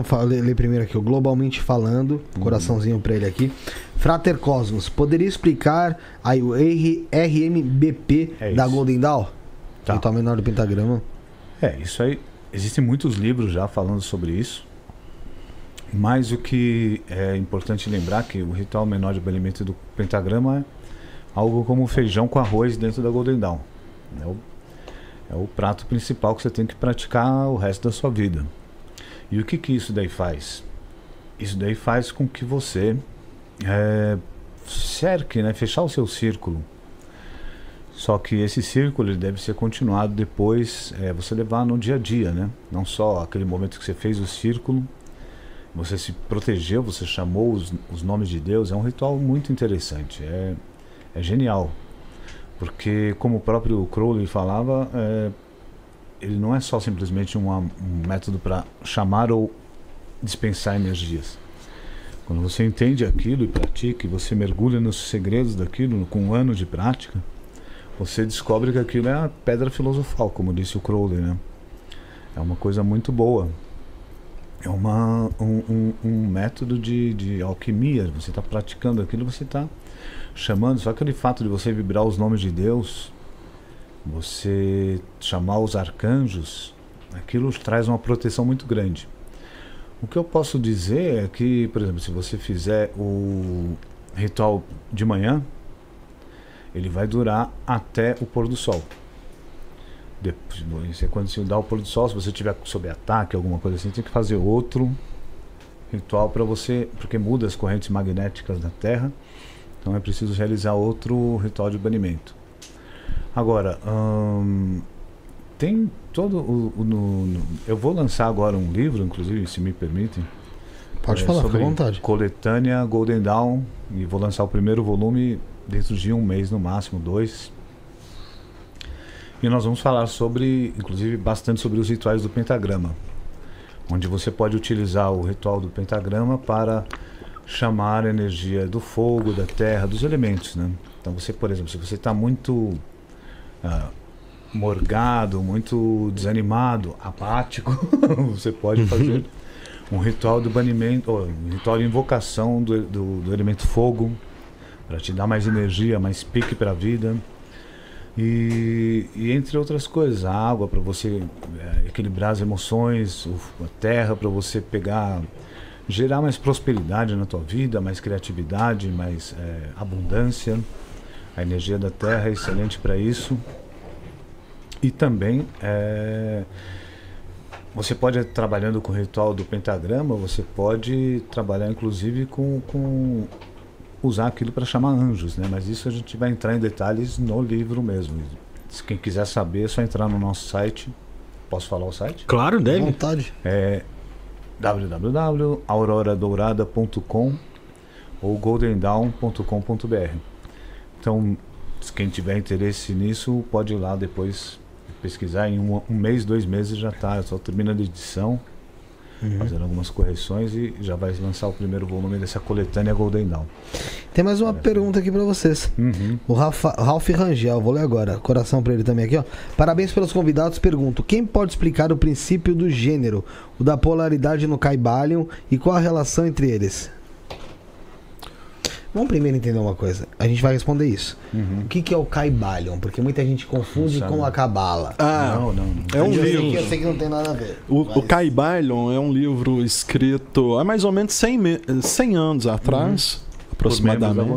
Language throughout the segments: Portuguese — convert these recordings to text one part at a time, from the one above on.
Então, lê primeiro aqui, o Globalmente Falando, coraçãozinho pra ele aqui. Frater Cosmos, poderia explicar aí o RMBP da Golden Dawn? Tá. Ritual menor do pentagrama. Isso aí. Existem muitos livros já falando sobre isso. Mas o que é importante lembrar é que o ritual menor de banimento do pentagrama é algo como feijão com arroz dentro da Golden Dawn. É o prato principal que você tem que praticar o resto da sua vida. E o que isso daí faz? Isso daí faz com que você cerque, né? Fechar o seu círculo. Só que esse círculo ele deve ser continuado depois, você levar no dia a dia, né? Não só aquele momento que você fez o círculo, você se protegeu, você chamou os nomes de Deus. É um ritual muito interessante, é genial. Porque, como o próprio Crowley falava, ele não é só simplesmente um método para chamar ou dispensar energias. Quando você entende aquilo e pratica, e você mergulha nos segredos daquilo, com um ano de prática, você descobre que aquilo é a pedra filosofal, como disse o Crowley, né? É uma coisa muito boa. É um método de alquimia. Você está praticando aquilo, você está chamando. Só aquele fato de você vibrar os nomes de Deus, você chamar os arcanjos, aquilo traz uma proteção muito grande. O que eu posso dizer é que, por exemplo, se você fizer o ritual de manhã, ele vai durar até o pôr do sol. Depois, quando se dá o pôr do sol, se você tiver sob ataque, alguma coisa assim, tem que fazer outro ritual para você, porque muda as correntes magnéticas da Terra. Então é preciso realizar outro ritual de banimento. Agora, tem todo eu vou lançar agora um livro, inclusive, se me permitem. Pode falar, fica à vontade. Coletânea Golden Dawn, e vou lançar o primeiro volume dentro de 1 mês, no máximo 2. E nós vamos falar inclusive, bastante sobre os rituais do pentagrama, onde você pode utilizar o ritual do pentagrama para chamar a energia do fogo, da terra, dos elementos, né? Então você, por exemplo, se você está muito morgado, muito desanimado, apático, você pode fazer um ritual do banimento, ou um ritual de invocação do elemento fogo, para te dar mais energia, mais pique para a vida. E entre outras coisas, a água para você equilibrar as emoções, a terra para você gerar mais prosperidade na tua vida, mais criatividade, mais abundância. A energia da terra é excelente para isso. E também você pode, trabalhando com o ritual do pentagrama, você pode trabalhar inclusive com usar aquilo para chamar anjos, né? Mas isso a gente vai entrar em detalhes no livro mesmo. Se quem quiser saber, é só entrar no nosso site. Posso falar o site? Claro, deve. À vontade. www.auroradourada.com ou goldendawn.com.br. Então, se quem tiver interesse nisso, pode ir lá depois pesquisar. Em um mês, 2 meses já está. Só termina a edição, fazendo algumas correções, e já vai lançar o primeiro volume dessa coletânea Golden Dawn. Tem mais uma pergunta aqui pra vocês. O Ralph Rangel, vou ler agora. Coração pra ele também aqui, ó. Parabéns pelos convidados. Pergunto: quem pode explicar o princípio do gênero, o da polaridade no Kybalion, e qual a relação entre eles? Vamos primeiro entender uma coisa. A gente vai responder isso. O que é o Kybalion? Porque muita gente confunde com a Cabala. Não. É um livro. Eu sei que não tem nada a ver. O Kybalion é um livro escrito há mais ou menos 100 anos atrás, aproximadamente.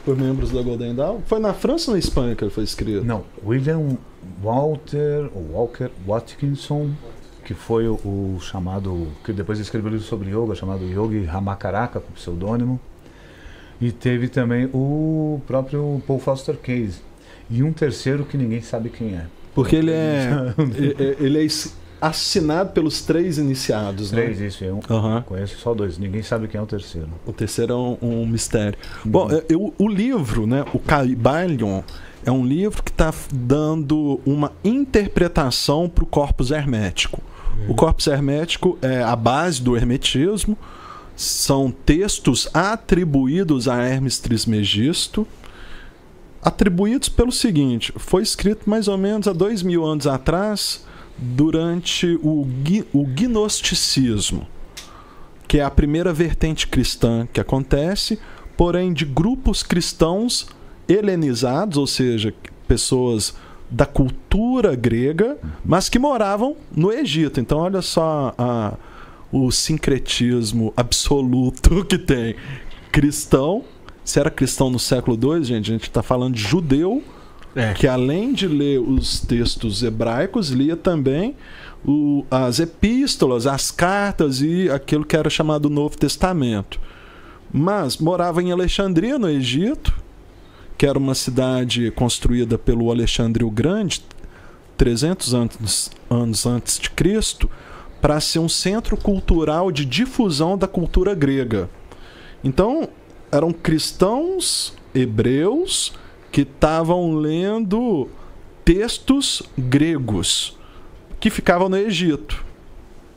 Por membros da Golden Dawn. Foi na França ou na Espanha que ele foi escrito? Não, William Walker Watkinson, que foi o chamado, que depois escreveu um livro sobre yoga, chamado Yogi Ramakaraka, com pseudônimo. E teve também o próprio Paul Foster Case. E um terceiro que ninguém sabe quem é. Porque ele é assinado pelos 3 iniciados, né? 3, isso. Conheço só 2. Ninguém sabe quem é o terceiro. O terceiro é um mistério. Bom, o livro, né, o Kybalion, é um livro que está dando uma interpretação para o corpus hermético. O corpus hermético é a base do hermetismo. São textos atribuídos a Hermes Trismegisto, atribuídos pelo seguinte: foi escrito mais ou menos há 2000 anos atrás, durante o gnosticismo. que é a primeira vertente cristã que acontece, porém de grupos cristãos helenizados, ou seja, pessoas da cultura grega, mas que moravam no Egito. Então, olha só o sincretismo absoluto que tem. Cristão, se era cristão no século II, gente, a gente está falando de judeu, que além de ler os textos hebraicos, lia também as epístolas, as cartas e aquilo que era chamado Novo Testamento. Mas morava em Alexandria, no Egito, que era uma cidade construída pelo Alexandre o Grande, 300 anos antes de Cristo, para ser um centro cultural de difusão da cultura grega. Então, eram cristãos hebreus que estavam lendo textos gregos que ficavam no Egito.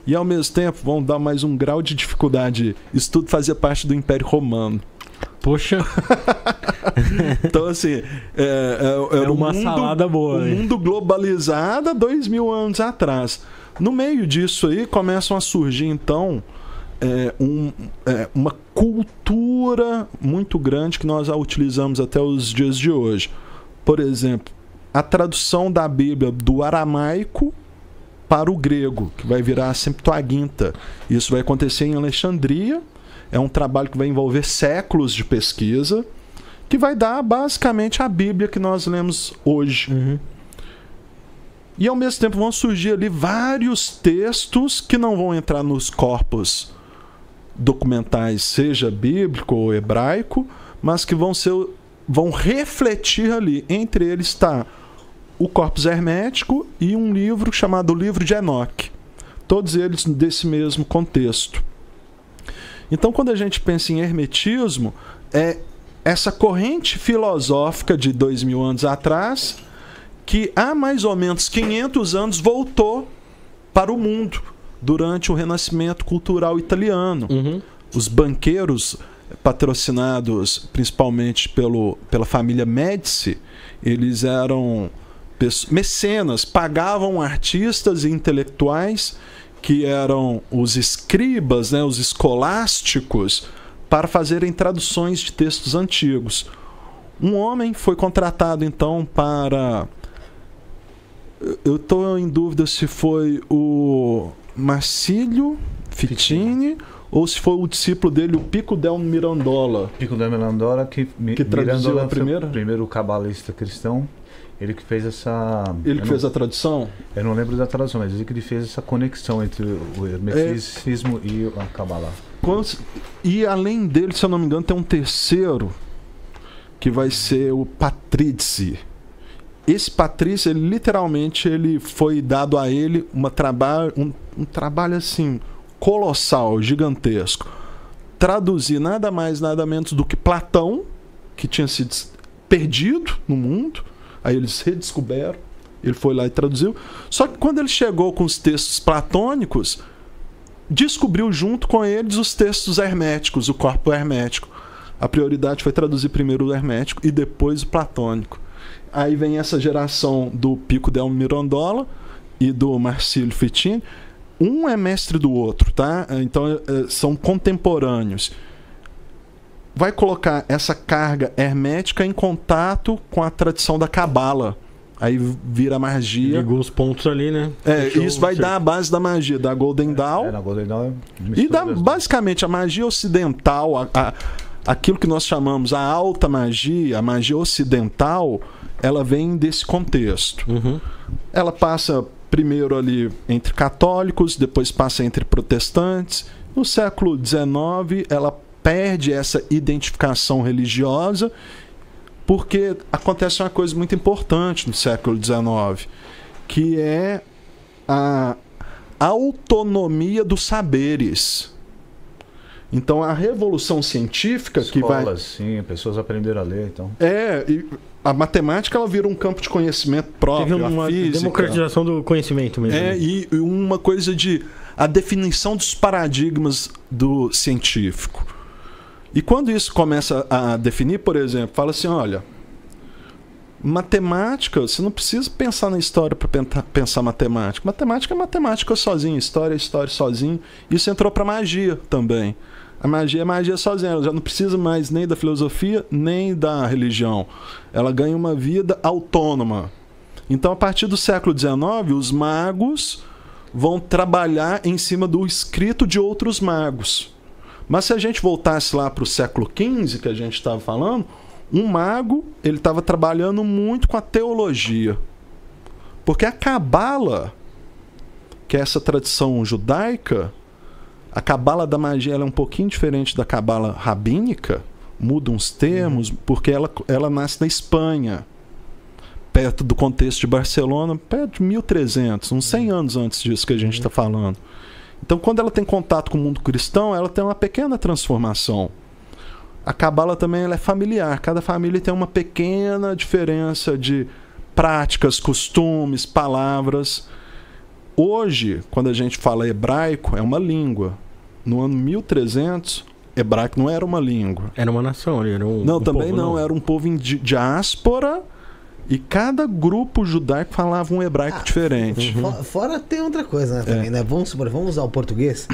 E, ao mesmo tempo, vão dar mais um grau de dificuldade. Isso tudo fazia parte do Império Romano. Poxa. Então, assim, era uma salada boa. Um mundo globalizado há 2000 anos atrás. No meio disso aí, começam a surgir, então, uma cultura muito grande que nós a utilizamos até os dias de hoje. Por exemplo, a tradução da Bíblia do aramaico para o grego, que vai virar a Septuaginta. Isso vai acontecer em Alexandria. É um trabalho que vai envolver séculos de pesquisa, que vai dar basicamente a Bíblia que nós lemos hoje. Uhum. E ao mesmo tempo vão surgir ali vários textos que não vão entrar nos corpos documentais, seja bíblico ou hebraico, mas que vão refletir ali. Entre eles está o corpus hermético e um livro chamado Livro de Enoque. Todos eles desse mesmo contexto. Então, quando a gente pensa em hermetismo, é essa corrente filosófica de 2000 anos atrás, que há mais ou menos 500 anos voltou para o mundo durante o Renascimento cultural italiano. Uhum. Os banqueiros, patrocinados principalmente pela família Médici, eles eram mecenas, pagavam artistas e intelectuais que eram os escribas, né, os escolásticos, para fazerem traduções de textos antigos. Um homem foi contratado, então, para... Eu estou em dúvida se foi o Marsilio Ficini ou se foi o discípulo dele, o Pico del Mirandola. Pico del Mirandola, que traduziu a primeira? O primeiro cabalista cristão. Ele que fez essa... Ele que fez a tradução? Eu não lembro da tradução, mas ele que fez essa conexão entre o hermetismo e a Kabbalah. E além dele, se eu não me engano, tem um terceiro, que vai ser o Patrizzi. Esse Patrizzi, ele, literalmente, ele foi dado a ele um trabalho assim, colossal, gigantesco. Traduzir nada mais, nada menos do que Platão, que tinha sido perdido no mundo. Aí eles redescoberam, ele foi lá e traduziu. Só que quando ele chegou com os textos platônicos, descobriu junto com eles os textos herméticos, o corpo hermético. A prioridade foi traduzir primeiro o hermético e depois o platônico. Aí vem essa geração do Pico del Mirandola e do Marsilio Ficini. Um é mestre do outro, tá? Então são contemporâneos. Vai colocar essa carga hermética em contato com a tradição da Cabala. Aí vira magia. Ligou os pontos ali, né? Isso vai dar a base da magia, da Golden Dawn. Na Golden Dawn e dá basicamente a magia ocidental, aquilo que nós chamamos a alta magia, a magia ocidental, ela vem desse contexto. Uhum. Ela passa primeiro ali entre católicos, depois passa entre protestantes. No século XIX, ela perde essa identificação religiosa, porque acontece uma coisa muito importante no século XIX, que é a autonomia dos saberes. Então, a revolução científica Escolas, sim, pessoas aprenderam a ler, então. E a matemática, ela vira um campo de conhecimento próprio. Teve uma democratização do conhecimento mesmo. E uma coisa de... a definição dos paradigmas do científico. E quando isso começa a definir, por exemplo, fala assim, olha, Matemática, você não precisa pensar na história para pensar matemática. Matemática é matemática sozinha, história é história sozinho. Isso entrou para magia também. A magia é magia sozinha, ela já não precisa mais nem da filosofia, nem da religião. Ela ganha uma vida autônoma. Então, a partir do século XIX, os magos vão trabalhar em cima do escrito de outros magos. Mas se a gente voltasse lá para o século XV, que a gente estava falando, um mago ele estava trabalhando muito com a teologia. Porque a Cabala, que é essa tradição judaica, a Cabala da magia ela é um pouquinho diferente da Cabala rabínica, muda uns termos, porque ela nasce na Espanha, perto do contexto de Barcelona, perto de 1300, uns 100 anos antes disso que a gente está falando. Então, quando ela tem contato com o mundo cristão, ela tem uma pequena transformação. A Cabala também ela é familiar, cada família tem uma pequena diferença de práticas, costumes, palavras. Hoje, quando a gente fala hebraico, é uma língua. No ano 1300, hebraico não era uma língua. Era uma nação ali, era Não, também povo, não. Era um povo em diáspora e cada grupo judaico falava um hebraico diferente. Fora tem outra coisa, né, também, né? Vamos usar o português.